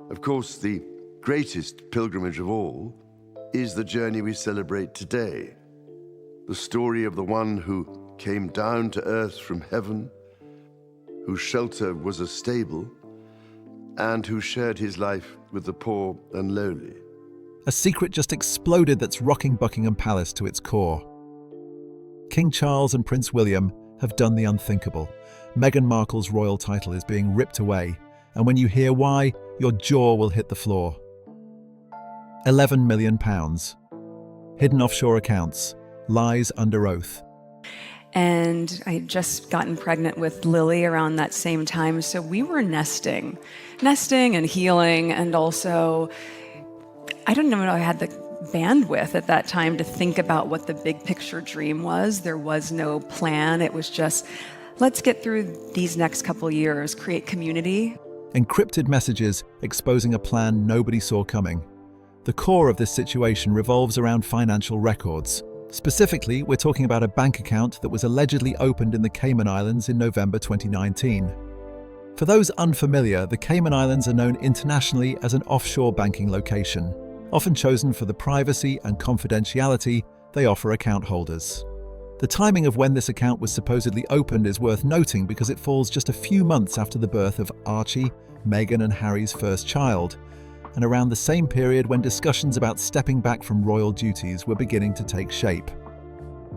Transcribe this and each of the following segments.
Of course, the greatest pilgrimage of all is the journey we celebrate today. The story of the one who came down to earth from heaven, whose shelter was a stable, and who shared his life with the poor and lowly. A secret just exploded that's rocking Buckingham Palace to its core. King Charles and Prince William have done the unthinkable. Meghan Markle's royal title is being ripped away, and when you hear why, your jaw will hit the floor. £11 million. Hidden offshore accounts. Lies under oath. And I had just gotten pregnant with Lily around that same time, so we were nesting and healing, and also, I don't know if I had the bandwidth at that time to think about what the big picture dream was. There was no plan. It was just, let's get through these next couple years, create community. Encrypted messages exposing a plan nobody saw coming. The core of this situation revolves around financial records. Specifically, we're talking about a bank account that was allegedly opened in the Cayman Islands in November 2019. For those unfamiliar, the Cayman Islands are known internationally as an offshore banking location, often chosen for the privacy and confidentiality they offer account holders. The timing of when this account was supposedly opened is worth noting because it falls just a few months after the birth of Archie, Meghan and Harry's first child, and around the same period when discussions about stepping back from royal duties were beginning to take shape.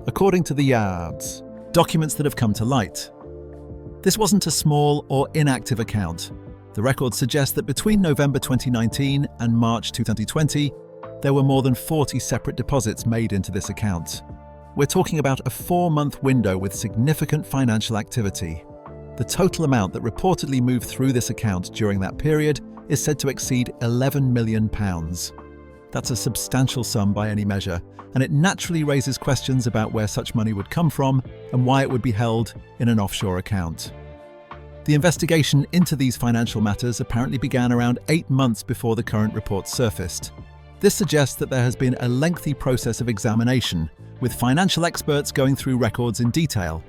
According to the Yards, documents that have come to light, this wasn't a small or inactive account. The records suggest that between November 2019 and March 2020, there were more than 40 separate deposits made into this account. We're talking about a 4-month window with significant financial activity. The total amount that reportedly moved through this account during that period is said to exceed £11 million. That's a substantial sum by any measure, and it naturally raises questions about where such money would come from and why it would be held in an offshore account. The investigation into these financial matters apparently began around 8 months before the current reports surfaced. This suggests that there has been a lengthy process of examination, with financial experts going through records in detail.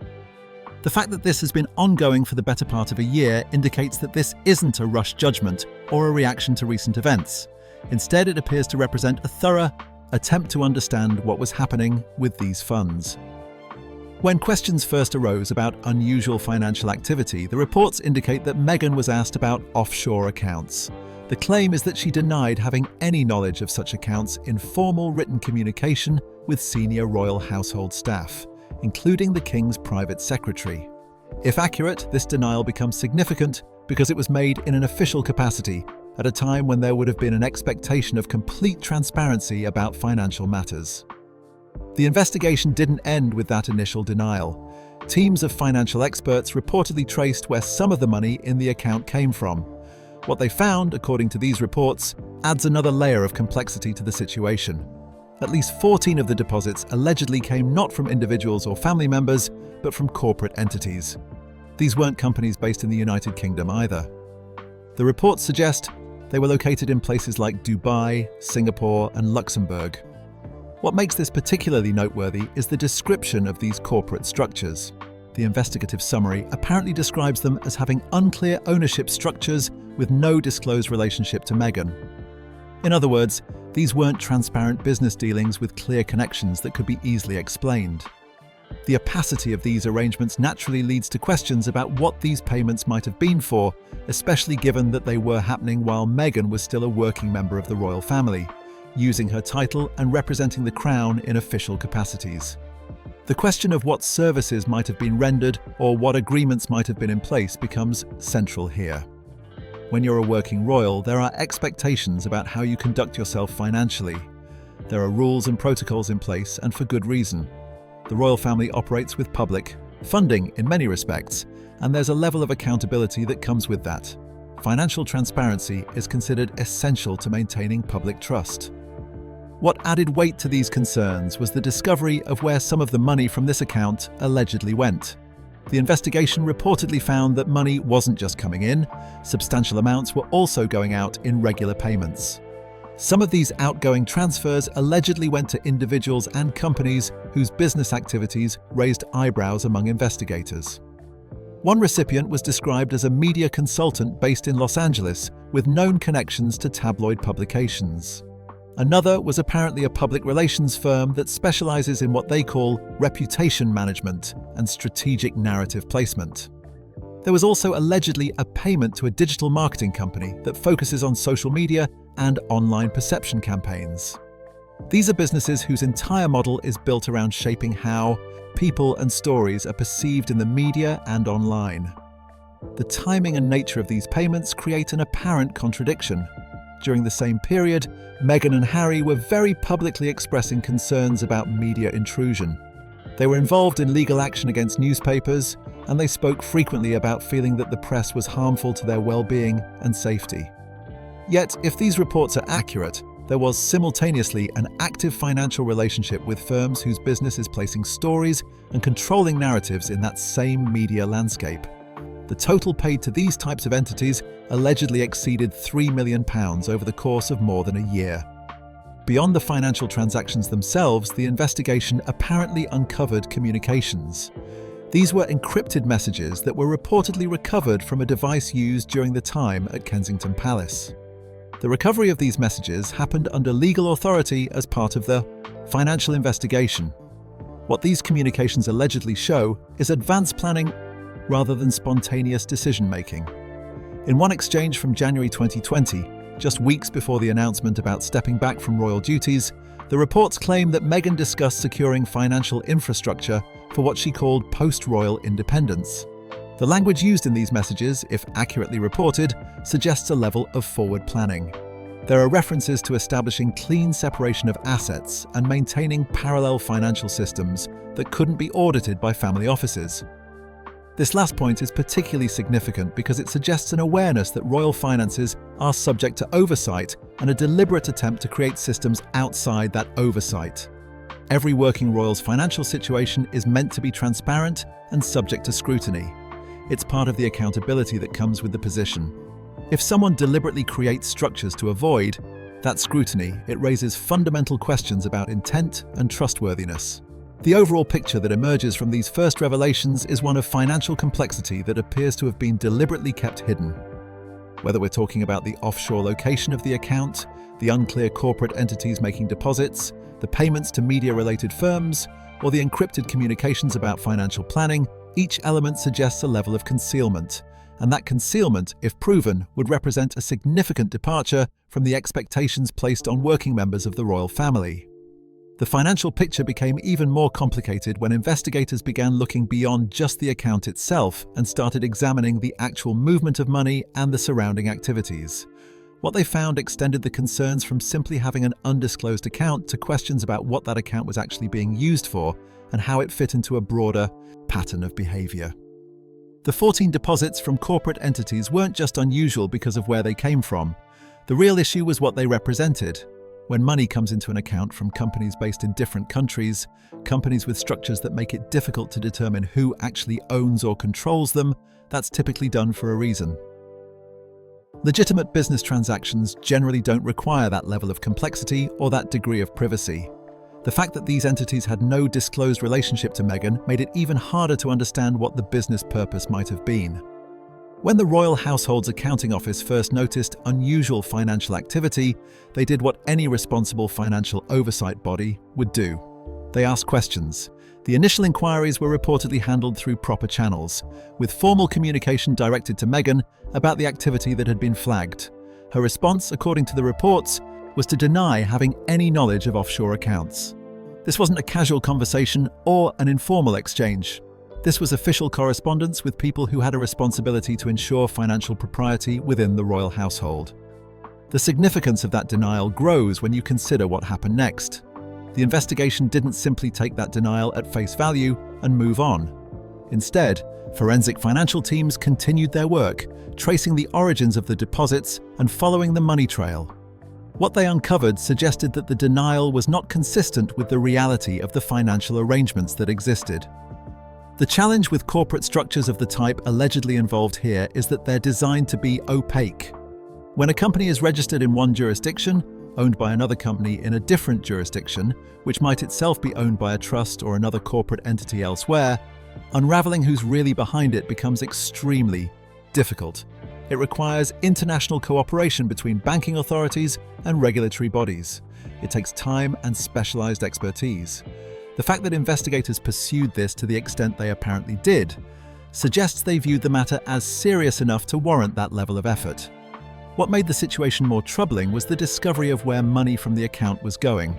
The fact that this has been ongoing for the better part of a year indicates that this isn't a rushed judgment or a reaction to recent events. Instead, it appears to represent a thorough attempt to understand what was happening with these funds. When questions first arose about unusual financial activity, the reports indicate that Meghan was asked about offshore accounts. The claim is that she denied having any knowledge of such accounts in formal written communication with senior royal household staff, including the King's private secretary. If accurate, this denial becomes significant because it was made in an official capacity at a time when there would have been an expectation of complete transparency about financial matters. The investigation didn't end with that initial denial. Teams of financial experts reportedly traced where some of the money in the account came from. What they found, according to these reports, adds another layer of complexity to the situation. At least 14 of the deposits allegedly came not from individuals or family members, but from corporate entities. These weren't companies based in the United Kingdom either. The reports suggest they were located in places like Dubai, Singapore, and Luxembourg. What makes this particularly noteworthy is the description of these corporate structures. The investigative summary apparently describes them as having unclear ownership structures with no disclosed relationship to Meghan. In other words, these weren't transparent business dealings with clear connections that could be easily explained. The opacity of these arrangements naturally leads to questions about what these payments might have been for, especially given that they were happening while Meghan was still a working member of the royal family, using her title and representing the crown in official capacities. The question of what services might have been rendered or what agreements might have been in place becomes central here. When you're a working royal, there are expectations about how you conduct yourself financially. There are rules and protocols in place, and for good reason. The royal family operates with public funding in many respects, and there's a level of accountability that comes with that. Financial transparency is considered essential to maintaining public trust. What added weight to these concerns was the discovery of where some of the money from this account allegedly went. The investigation reportedly found that money wasn't just coming in, substantial amounts were also going out in regular payments. Some of these outgoing transfers allegedly went to individuals and companies whose business activities raised eyebrows among investigators. One recipient was described as a media consultant based in Los Angeles with known connections to tabloid publications. Another was apparently a public relations firm that specializes in what they call reputation management and strategic narrative placement. There was also allegedly a payment to a digital marketing company that focuses on social media and online perception campaigns. These are businesses whose entire model is built around shaping how people and stories are perceived in the media and online. The timing and nature of these payments create an apparent contradiction. During the same period, Meghan and Harry were very publicly expressing concerns about media intrusion. They were involved in legal action against newspapers, and they spoke frequently about feeling that the press was harmful to their well-being and safety. Yet, if these reports are accurate, there was simultaneously an active financial relationship with firms whose business is placing stories and controlling narratives in that same media landscape. The total paid to these types of entities allegedly exceeded £3 million over the course of more than a year. Beyond the financial transactions themselves, the investigation apparently uncovered communications. These were encrypted messages that were reportedly recovered from a device used during the time at Kensington Palace. The recovery of these messages happened under legal authority as part of the financial investigation. What these communications allegedly show is advanced planning rather than spontaneous decision-making. In one exchange from January 2020, just weeks before the announcement about stepping back from royal duties, the reports claim that Meghan discussed securing financial infrastructure for what she called post-royal independence. The language used in these messages, if accurately reported, suggests a level of forward planning. There are references to establishing clean separation of assets and maintaining parallel financial systems that couldn't be audited by family offices. This last point is particularly significant because it suggests an awareness that royal finances are subject to oversight and a deliberate attempt to create systems outside that oversight. Every working royal's financial situation is meant to be transparent and subject to scrutiny. It's part of the accountability that comes with the position. If someone deliberately creates structures to avoid that scrutiny, it raises fundamental questions about intent and trustworthiness. The overall picture that emerges from these first revelations is one of financial complexity that appears to have been deliberately kept hidden. Whether we're talking about the offshore location of the account, the unclear corporate entities making deposits, the payments to media-related firms, or the encrypted communications about financial planning, each element suggests a level of concealment, and that concealment, if proven, would represent a significant departure from the expectations placed on working members of the royal family. The financial picture became even more complicated when investigators began looking beyond just the account itself and started examining the actual movement of money and the surrounding activities. What they found extended the concerns from simply having an undisclosed account to questions about what that account was actually being used for and how it fit into a broader pattern of behavior. The 14 deposits from corporate entities weren't just unusual because of where they came from. The real issue was what they represented. When money comes into an account from companies based in different countries, companies with structures that make it difficult to determine who actually owns or controls them, that's typically done for a reason. Legitimate business transactions generally don't require that level of complexity or that degree of privacy. The fact that these entities had no disclosed relationship to Meghan made it even harder to understand what the business purpose might have been. When the royal household's accounting office first noticed unusual financial activity, they did what any responsible financial oversight body would do. They asked questions. The initial inquiries were reportedly handled through proper channels, with formal communication directed to Meghan about the activity that had been flagged. Her response, according to the reports, was to deny having any knowledge of offshore accounts. This wasn't a casual conversation or an informal exchange. This was official correspondence with people who had a responsibility to ensure financial propriety within the royal household. The significance of that denial grows when you consider what happened next. The investigation didn't simply take that denial at face value and move on. Instead, forensic financial teams continued their work, tracing the origins of the deposits and following the money trail. What they uncovered suggested that the denial was not consistent with the reality of the financial arrangements that existed. The challenge with corporate structures of the type allegedly involved here is that they're designed to be opaque. When a company is registered in one jurisdiction, owned by another company in a different jurisdiction, which might itself be owned by a trust or another corporate entity elsewhere, Unraveling who's really behind it becomes extremely difficult. It requires international cooperation between banking authorities and regulatory bodies. It takes time and specialized expertise. The fact that investigators pursued this to the extent they apparently did suggests they viewed the matter as serious enough to warrant that level of effort. What made the situation more troubling was the discovery of where money from the account was going.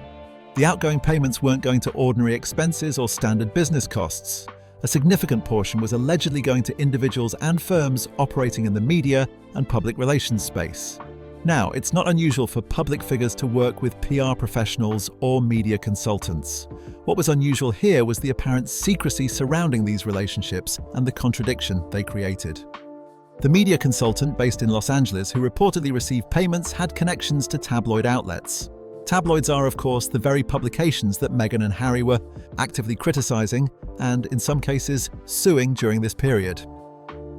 The outgoing payments weren't going to ordinary expenses or standard business costs. A significant portion was allegedly going to individuals and firms operating in the media and public relations space. Now, it's not unusual for public figures to work with PR professionals or media consultants. What was unusual here was the apparent secrecy surrounding these relationships and the contradiction they created. The media consultant based in Los Angeles who reportedly received payments had connections to tabloid outlets. Tabloids are, of course, the very publications that Meghan and Harry were actively criticizing and, in some cases, suing during this period.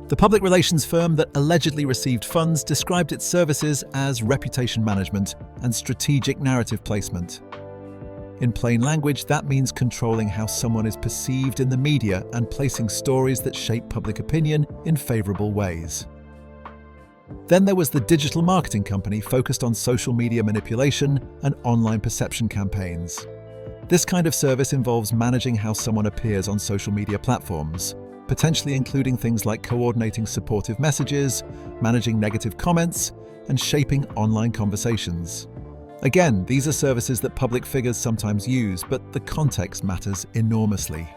The public relations firm that allegedly received funds described its services as reputation management and strategic narrative placement. In plain language, that means controlling how someone is perceived in the media and placing stories that shape public opinion in favorable ways. Then there was the digital marketing company focused on social media manipulation and online perception campaigns. This kind of service involves managing how someone appears on social media platforms, potentially including things like coordinating supportive messages, managing negative comments, and shaping online conversations. Again, these are services that public figures sometimes use, but the context matters enormously.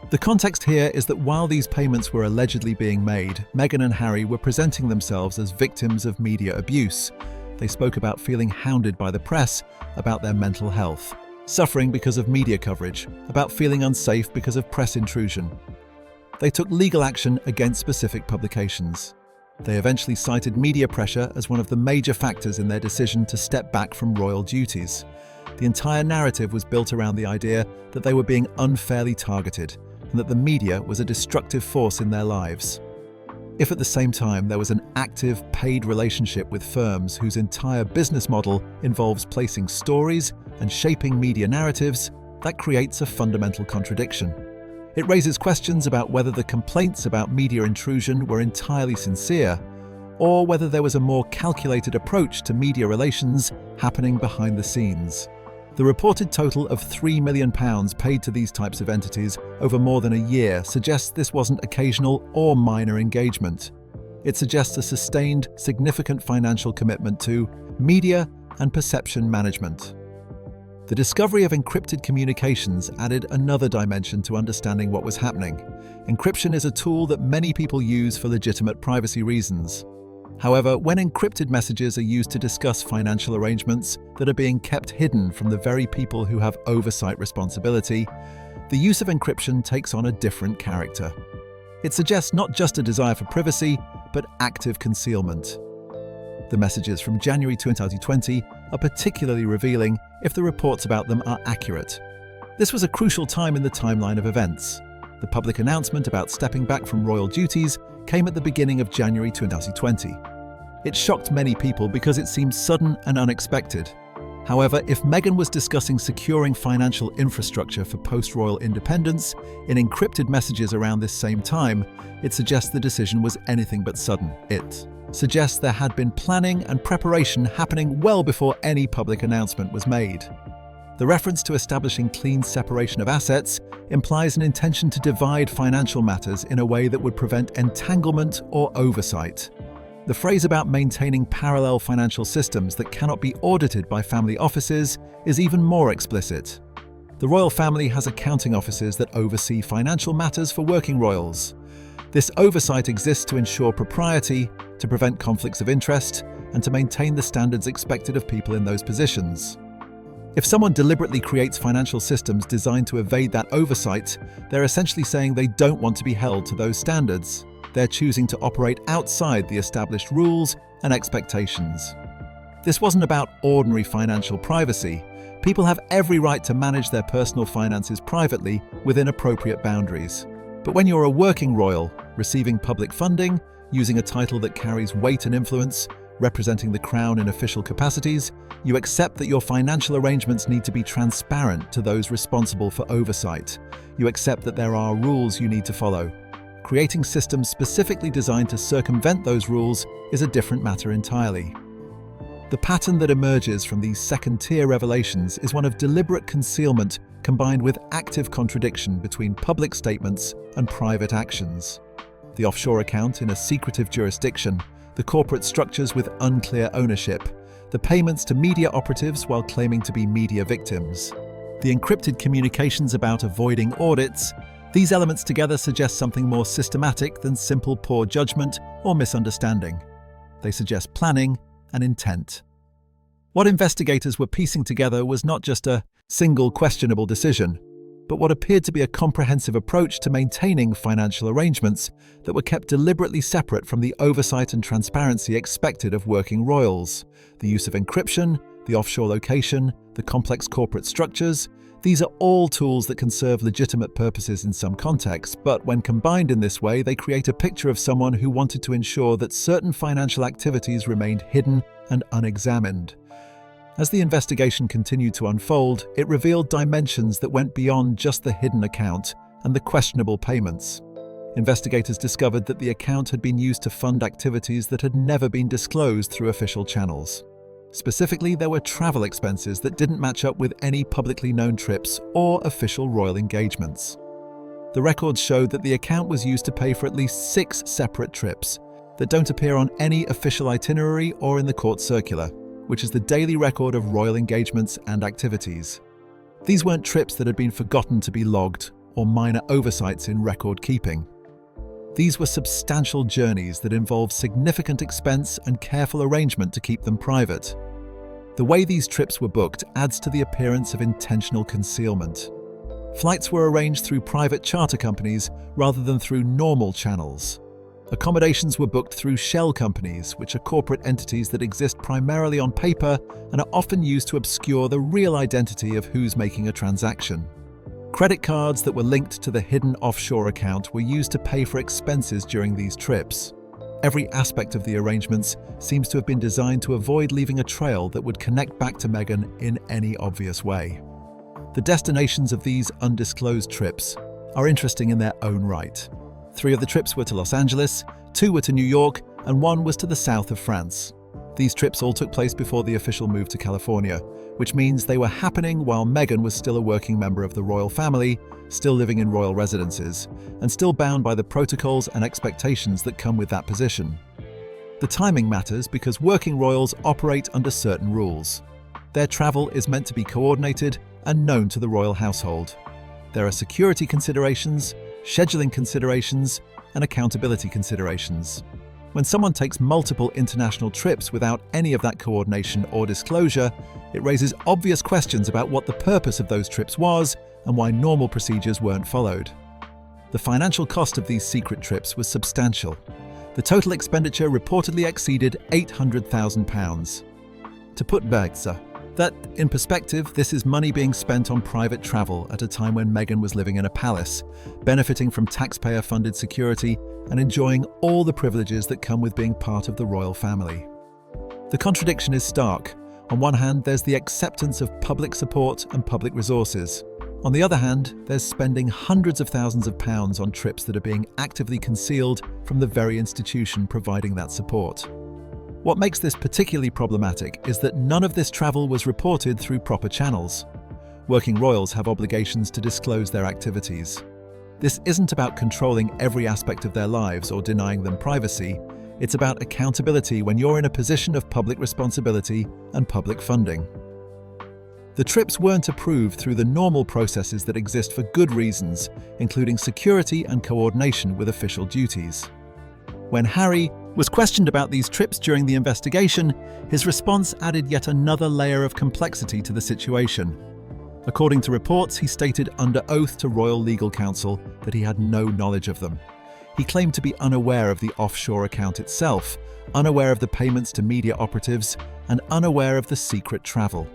The context here is that while these payments were allegedly being made, Meghan and Harry were presenting themselves as victims of media abuse. They spoke about feeling hounded by the press, about their mental health, suffering because of media coverage, about feeling unsafe because of press intrusion. They took legal action against specific publications. They eventually cited media pressure as one of the major factors in their decision to step back from royal duties. The entire narrative was built around the idea that they were being unfairly targeted and that the media was a destructive force in their lives. If at the same time there was an active, paid relationship with firms whose entire business model involves placing stories and shaping media narratives, that creates a fundamental contradiction. It raises questions about whether the complaints about media intrusion were entirely sincere, or whether there was a more calculated approach to media relations happening behind the scenes. The reported total of £3 million paid to these types of entities over more than a year suggests this wasn't occasional or minor engagement. It suggests a sustained, significant financial commitment to media and perception management. The discovery of encrypted communications added another dimension to understanding what was happening. Encryption is a tool that many people use for legitimate privacy reasons. However, when encrypted messages are used to discuss financial arrangements that are being kept hidden from the very people who have oversight responsibility, the use of encryption takes on a different character. It suggests not just a desire for privacy, but active concealment. The messages from January 2020 are particularly revealing if the reports about them are accurate. This was a crucial time in the timeline of events. The public announcement about stepping back from royal duties came at the beginning of January 2020. It shocked many people because it seemed sudden and unexpected. However, if Meghan was discussing securing financial infrastructure for post-royal independence in encrypted messages around this same time, it suggests the decision was anything but sudden. It suggests there had been planning and preparation happening well before any public announcement was made. The reference to establishing clean separation of assets implies an intention to divide financial matters in a way that would prevent entanglement or oversight. The phrase about maintaining parallel financial systems that cannot be audited by family offices is even more explicit. The royal family has accounting offices that oversee financial matters for working royals. This oversight exists to ensure propriety, to prevent conflicts of interest, and to maintain the standards expected of people in those positions. If someone deliberately creates financial systems designed to evade that oversight, they're essentially saying they don't want to be held to those standards. They're choosing to operate outside the established rules and expectations. This wasn't about ordinary financial privacy. People have every right to manage their personal finances privately within appropriate boundaries. But when you're a working royal, receiving public funding, using a title that carries weight and influence, representing the Crown in official capacities, you accept that your financial arrangements need to be transparent to those responsible for oversight. You accept that there are rules you need to follow. Creating systems specifically designed to circumvent those rules is a different matter entirely. The pattern that emerges from these second-tier revelations is one of deliberate concealment combined with active contradiction between public statements and private actions. The offshore account in a secretive jurisdiction, the corporate structures with unclear ownership, the payments to media operatives while claiming to be media victims, the encrypted communications about avoiding audits. These elements together suggest something more systematic than simple poor judgment or misunderstanding. They suggest planning and intent. What investigators were piecing together was not just a single questionable decision, but what appeared to be a comprehensive approach to maintaining financial arrangements that were kept deliberately separate from the oversight and transparency expected of working royals. The use of encryption, the offshore location, the complex corporate structures, these are all tools that can serve legitimate purposes in some contexts, but when combined in this way, they create a picture of someone who wanted to ensure that certain financial activities remained hidden and unexamined. As the investigation continued to unfold, it revealed dimensions that went beyond just the hidden account and the questionable payments. Investigators discovered that the account had been used to fund activities that had never been disclosed through official channels. Specifically, there were travel expenses that didn't match up with any publicly known trips or official royal engagements. The records showed that the account was used to pay for at least 6 separate trips that don't appear on any official itinerary or in the court circular, which is the daily record of royal engagements and activities. These weren't trips that had been forgotten to be logged or minor oversights in record keeping. These were substantial journeys that involved significant expense and careful arrangement to keep them private. The way these trips were booked adds to the appearance of intentional concealment. Flights were arranged through private charter companies rather than through normal channels. Accommodations were booked through shell companies, which are corporate entities that exist primarily on paper and are often used to obscure the real identity of who's making a transaction. Credit cards that were linked to the hidden offshore account were used to pay for expenses during these trips. Every aspect of the arrangements seems to have been designed to avoid leaving a trail that would connect back to Meghan in any obvious way. The destinations of these undisclosed trips are interesting in their own right. 3 of the trips were to Los Angeles, 2 were to New York, and 1 was to the south of France. These trips all took place before the official move to California, which means they were happening while Meghan was still a working member of the royal family, still living in royal residences, and still bound by the protocols and expectations that come with that position. The timing matters because working royals operate under certain rules. Their travel is meant to be coordinated and known to the royal household. There are security considerations, scheduling considerations, and accountability considerations. When someone takes multiple international trips without any of that coordination or disclosure, it raises obvious questions about what the purpose of those trips was and why normal procedures weren't followed. The financial cost of these secret trips was substantial. The total expenditure reportedly exceeded £800,000. To put that in perspective, this is money being spent on private travel at a time when Meghan was living in a palace, benefiting from taxpayer-funded security and enjoying all the privileges that come with being part of the royal family. The contradiction is stark. On one hand, there's the acceptance of public support and public resources. On the other hand, there's spending hundreds of thousands of pounds on trips that are being actively concealed from the very institution providing that support. What makes this particularly problematic is that none of this travel was reported through proper channels. Working royals have obligations to disclose their activities. This isn't about controlling every aspect of their lives or denying them privacy. It's about accountability when you're in a position of public responsibility and public funding. The trips weren't approved through the normal processes that exist for good reasons, including security and coordination with official duties. When Harry was questioned about these trips during the investigation, his response added yet another layer of complexity to the situation. According to reports, he stated under oath to Royal Legal Counsel that he had no knowledge of them. He claimed to be unaware of the offshore account itself, unaware of the payments to media operatives, and unaware of the secret travel.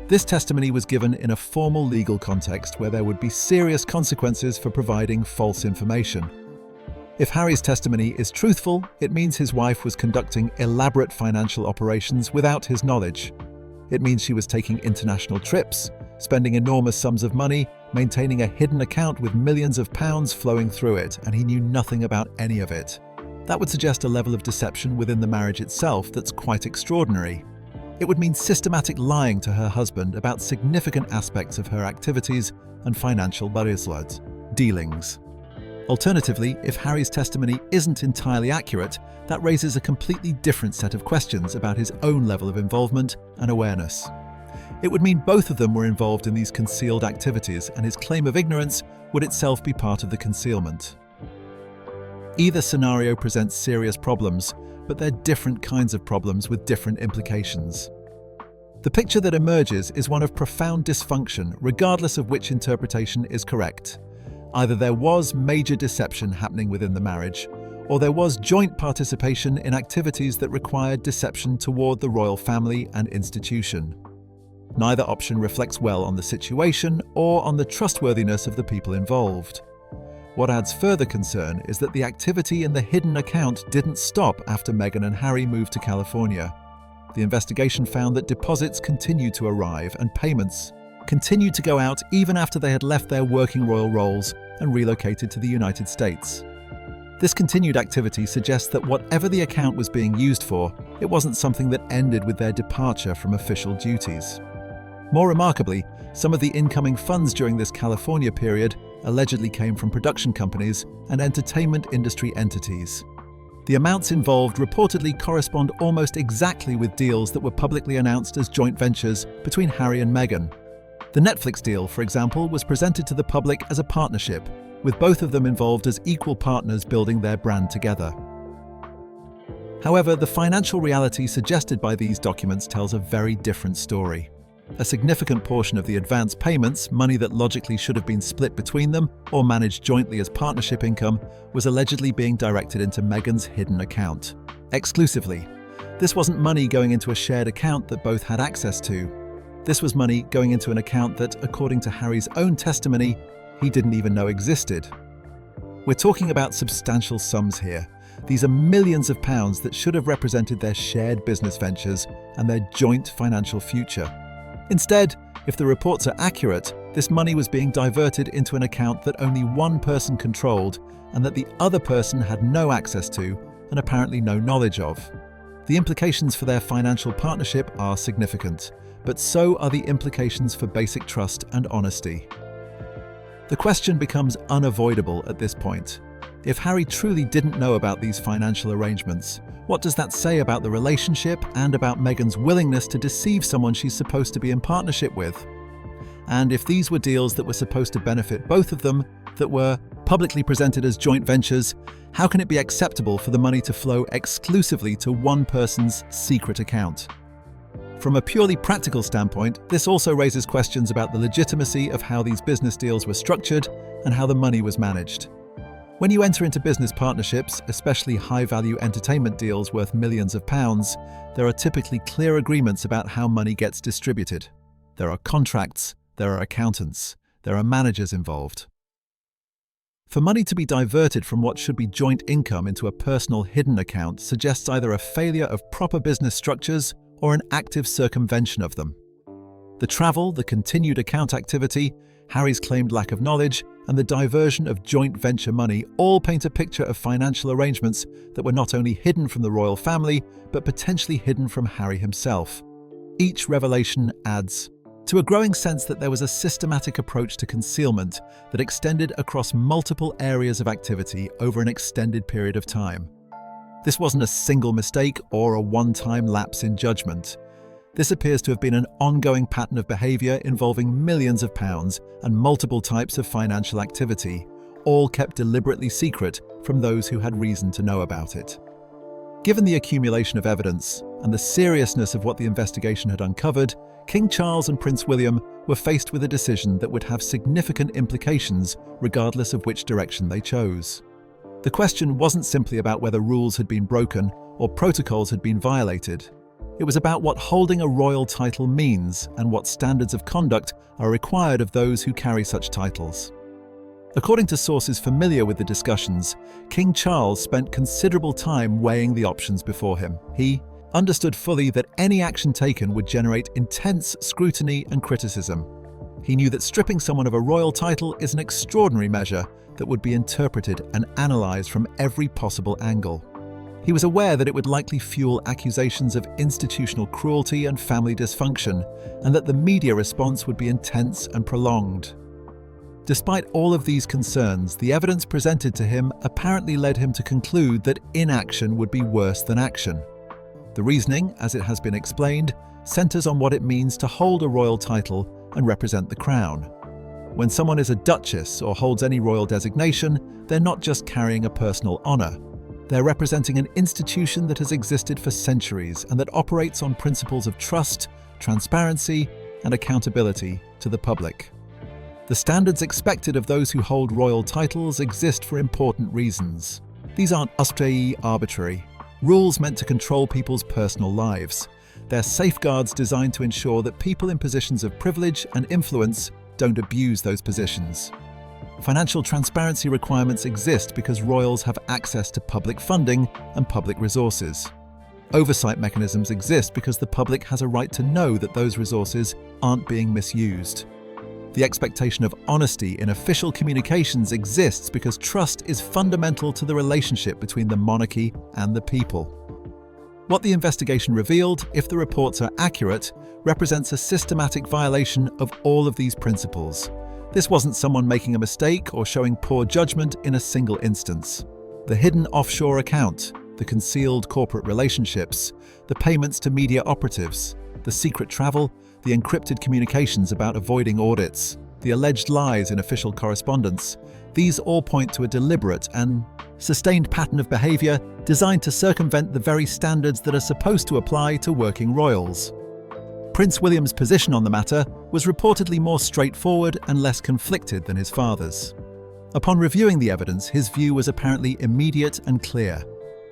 This testimony was given in a formal legal context where there would be serious consequences for providing false information. If Harry's testimony is truthful, it means his wife was conducting elaborate financial operations without his knowledge. It means she was taking international trips, spending enormous sums of money, maintaining a hidden account with millions of pounds flowing through it, and he knew nothing about any of it. That would suggest a level of deception within the marriage itself that's quite extraordinary. It would mean systematic lying to her husband about significant aspects of her activities and financial dealings. Alternatively, if Harry's testimony isn't entirely accurate, that raises a completely different set of questions about his own level of involvement and awareness. It would mean both of them were involved in these concealed activities, and his claim of ignorance would itself be part of the concealment. Either scenario presents serious problems, but they're different kinds of problems with different implications. The picture that emerges is one of profound dysfunction, regardless of which interpretation is correct. Either there was major deception happening within the marriage, or there was joint participation in activities that required deception toward the royal family and institution. Neither option reflects well on the situation or on the trustworthiness of the people involved. What adds further concern is that the activity in the hidden account didn't stop after Meghan and Harry moved to California. The investigation found that deposits continued to arrive and payments continued to go out even after they had left their working royal roles and relocated to the United States. This continued activity suggests that whatever the account was being used for, it wasn't something that ended with their departure from official duties. More remarkably, some of the incoming funds during this California period allegedly came from production companies and entertainment industry entities. The amounts involved reportedly correspond almost exactly with deals that were publicly announced as joint ventures between Harry and Meghan. The Netflix deal, for example, was presented to the public as a partnership, with both of them involved as equal partners building their brand together. However, the financial reality suggested by these documents tells a very different story. A significant portion of the advance payments, money that logically should have been split between them or managed jointly as partnership income, was allegedly being directed into Meghan's hidden account. Exclusively. This wasn't money going into a shared account that both had access to. This was money going into an account that, according to Harry's own testimony, he didn't even know existed. We're talking about substantial sums here. These are millions of pounds that should have represented their shared business ventures and their joint financial future. Instead, if the reports are accurate, this money was being diverted into an account that only one person controlled and that the other person had no access to and apparently no knowledge of. The implications for their financial partnership are significant, but so are the implications for basic trust and honesty. The question becomes unavoidable at this point. If Harry truly didn't know about these financial arrangements, what does that say about the relationship and about Meghan's willingness to deceive someone she's supposed to be in partnership with? And if these were deals that were supposed to benefit both of them, that were publicly presented as joint ventures, how can it be acceptable for the money to flow exclusively to one person's secret account? From a purely practical standpoint, this also raises questions about the legitimacy of how these business deals were structured and how the money was managed. When you enter into business partnerships, especially high-value entertainment deals worth millions of pounds, there are typically clear agreements about how money gets distributed. There are contracts, there are accountants, there are managers involved. For money to be diverted from what should be joint income into a personal hidden account suggests either a failure of proper business structures or an active circumvention of them. The travel, the continued account activity, Harry's claimed lack of knowledge, and the diversion of joint venture money all paint a picture of financial arrangements that were not only hidden from the royal family, but potentially hidden from Harry himself. Each revelation adds to a growing sense that there was a systematic approach to concealment that extended across multiple areas of activity over an extended period of time. This wasn't a single mistake or a one-time lapse in judgment. This appears to have been an ongoing pattern of behavior involving millions of pounds and multiple types of financial activity, all kept deliberately secret from those who had reason to know about it. Given the accumulation of evidence and the seriousness of what the investigation had uncovered, King Charles and Prince William were faced with a decision that would have significant implications regardless of which direction they chose. The question wasn't simply about whether rules had been broken or protocols had been violated. It was about what holding a royal title means and what standards of conduct are required of those who carry such titles. According to sources familiar with the discussions, King Charles spent considerable time weighing the options before him. He understood fully that any action taken would generate intense scrutiny and criticism. He knew that stripping someone of a royal title is an extraordinary measure that would be interpreted and analysed from every possible angle. He was aware that it would likely fuel accusations of institutional cruelty and family dysfunction, and that the media response would be intense and prolonged. Despite all of these concerns, the evidence presented to him apparently led him to conclude that inaction would be worse than action. The reasoning, as it has been explained, centres on what it means to hold a royal title and represent the crown. When someone is a duchess or holds any royal designation, they're not just carrying a personal honour. They're representing an institution that has existed for centuries and that operates on principles of trust, transparency, and accountability to the public. The standards expected of those who hold royal titles exist for important reasons. These aren't arbitrary, rules meant to control people's personal lives. They're safeguards designed to ensure that people in positions of privilege and influence don't abuse those positions. Financial transparency requirements exist because royals have access to public funding and public resources. Oversight mechanisms exist because the public has a right to know that those resources aren't being misused. The expectation of honesty in official communications exists because trust is fundamental to the relationship between the monarchy and the people. What the investigation revealed, if the reports are accurate, represents a systematic violation of all of these principles. This wasn't someone making a mistake or showing poor judgment in a single instance. The hidden offshore account, the concealed corporate relationships, the payments to media operatives, the secret travel, the encrypted communications about avoiding audits, the alleged lies in official correspondence, these all point to a deliberate and sustained pattern of behaviour designed to circumvent the very standards that are supposed to apply to working royals. Prince William's position on the matter was reportedly more straightforward and less conflicted than his father's. Upon reviewing the evidence, his view was apparently immediate and clear.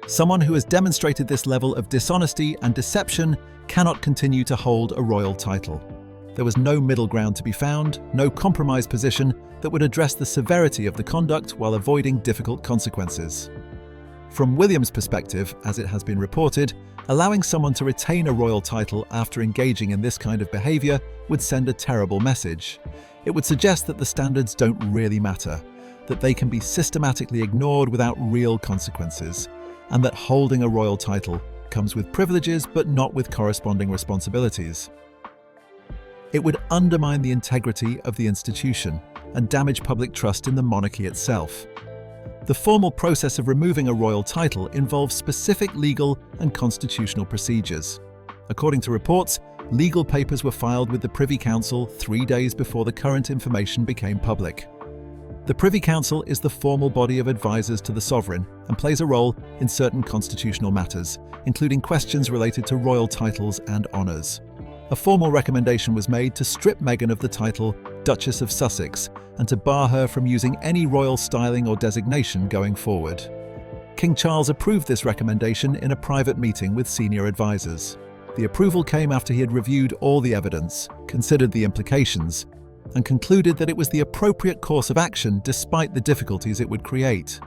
Someone who has demonstrated this level of dishonesty and deception cannot continue to hold a royal title. There was no middle ground to be found, no compromise position that would address the severity of the conduct while avoiding difficult consequences. From William's perspective, as it has been reported, allowing someone to retain a royal title after engaging in this kind of behaviour would send a terrible message. It would suggest that the standards don't really matter, that they can be systematically ignored without real consequences, and that holding a royal title comes with privileges but not with corresponding responsibilities. It would undermine the integrity of the institution and damage public trust in the monarchy itself. The formal process of removing a royal title involves specific legal and constitutional procedures. According to reports, legal papers were filed with the Privy Council 3 days before the current information became public. The Privy Council is the formal body of advisors to the sovereign and plays a role in certain constitutional matters, including questions related to royal titles and honours. A formal recommendation was made to strip Meghan of the title Duchess of Sussex and to bar her from using any royal styling or designation going forward. King Charles approved this recommendation in a private meeting with senior advisors. The approval came after he had reviewed all the evidence, considered the implications, and concluded that it was the appropriate course of action despite the difficulties it would create.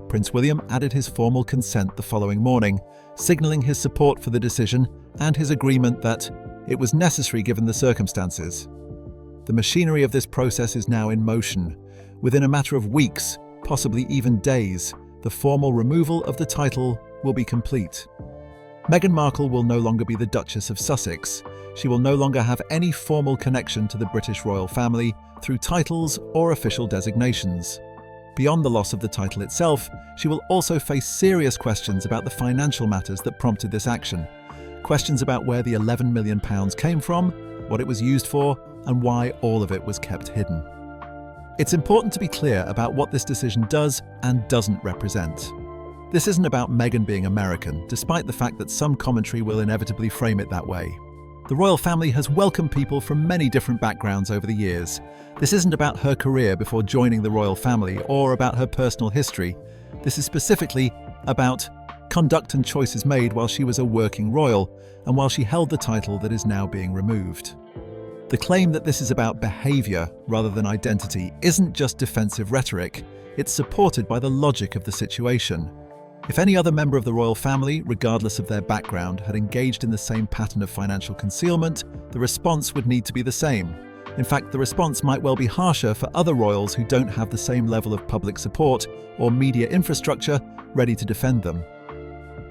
Prince William added his formal consent the following morning, signalling his support for the decision and his agreement that it was necessary given the circumstances. The machinery of this process is now in motion. Within a matter of weeks, possibly even days, the formal removal of the title will be complete. Meghan Markle will no longer be the Duchess of Sussex. She will no longer have any formal connection to the British royal family through titles or official designations. Beyond the loss of the title itself, she will also face serious questions about the financial matters that prompted this action. Questions about where the £11 million came from, what it was used for, and why all of it was kept hidden. It's important to be clear about what this decision does and doesn't represent. This isn't about Meghan being American, despite the fact that some commentary will inevitably frame it that way. The royal family has welcomed people from many different backgrounds over the years. This isn't about her career before joining the royal family or about her personal history. This is specifically about conduct and choices made while she was a working royal and while she held the title that is now being removed. The claim that this is about behavior rather than identity isn't just defensive rhetoric, it's supported by the logic of the situation. If any other member of the royal family, regardless of their background, had engaged in the same pattern of financial concealment, the response would need to be the same. In fact, the response might well be harsher for other royals who don't have the same level of public support or media infrastructure ready to defend them.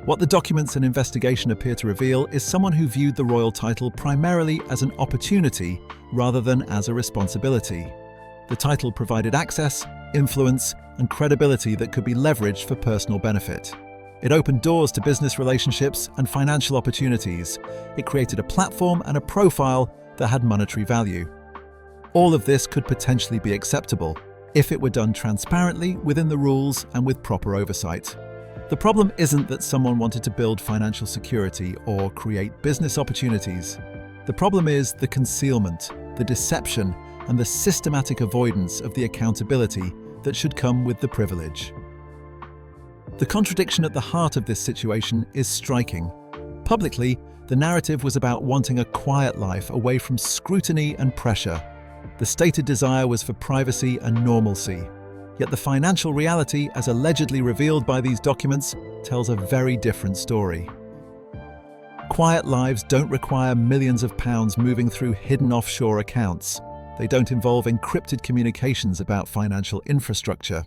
What the documents and investigation appear to reveal is someone who viewed the royal title primarily as an opportunity rather than as a responsibility. The title provided access, influence, and credibility that could be leveraged for personal benefit. It opened doors to business relationships and financial opportunities. It created a platform and a profile that had monetary value. All of this could potentially be acceptable if it were done transparently within the rules and with proper oversight. The problem isn't that someone wanted to build financial security or create business opportunities. The problem is the concealment, the deception, and the systematic avoidance of the accountability that should come with the privilege. The contradiction at the heart of this situation is striking. Publicly, the narrative was about wanting a quiet life away from scrutiny and pressure. The stated desire was for privacy and normalcy. Yet the financial reality, as allegedly revealed by these documents, tells a very different story. Quiet lives don't require millions of pounds moving through hidden offshore accounts. They don't involve encrypted communications about financial infrastructure.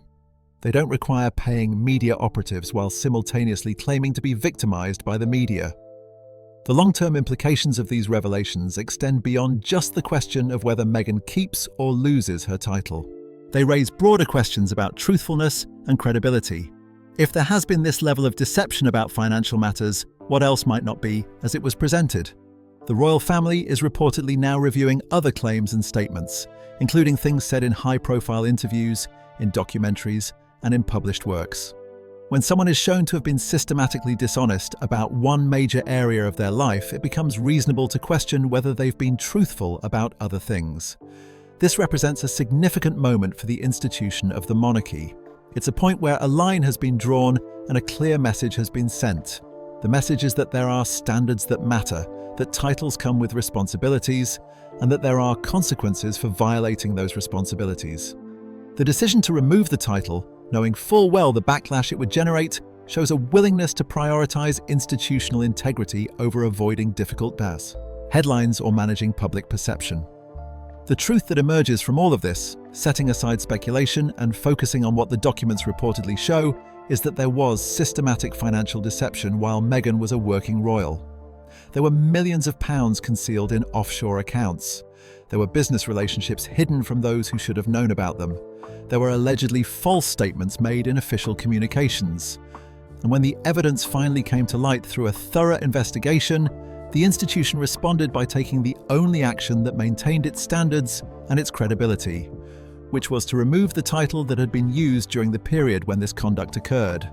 They don't require paying media operatives while simultaneously claiming to be victimized by the media. The long-term implications of these revelations extend beyond just the question of whether Meghan keeps or loses her title. They raise broader questions about truthfulness and credibility. If there has been this level of deception about financial matters, what else might not be as it was presented? The royal family is reportedly now reviewing other claims and statements, including things said in high-profile interviews, in documentaries, and in published works. When someone is shown to have been systematically dishonest about one major area of their life, it becomes reasonable to question whether they've been truthful about other things. This represents a significant moment for the institution of the monarchy. It's a point where a line has been drawn and a clear message has been sent. The message is that there are standards that matter, that titles come with responsibilities, and that there are consequences for violating those responsibilities. The decision to remove the title, knowing full well the backlash it would generate, shows a willingness to prioritize institutional integrity over avoiding difficult headlines or managing public perception. The truth that emerges from all of this, setting aside speculation and focusing on what the documents reportedly show, is that there was systematic financial deception while Meghan was a working royal. There were millions of pounds concealed in offshore accounts. There were business relationships hidden from those who should have known about them. There were allegedly false statements made in official communications. And when the evidence finally came to light through a thorough investigation, the institution responded by taking the only action that maintained its standards and its credibility, which was to remove the title that had been used during the period when this conduct occurred.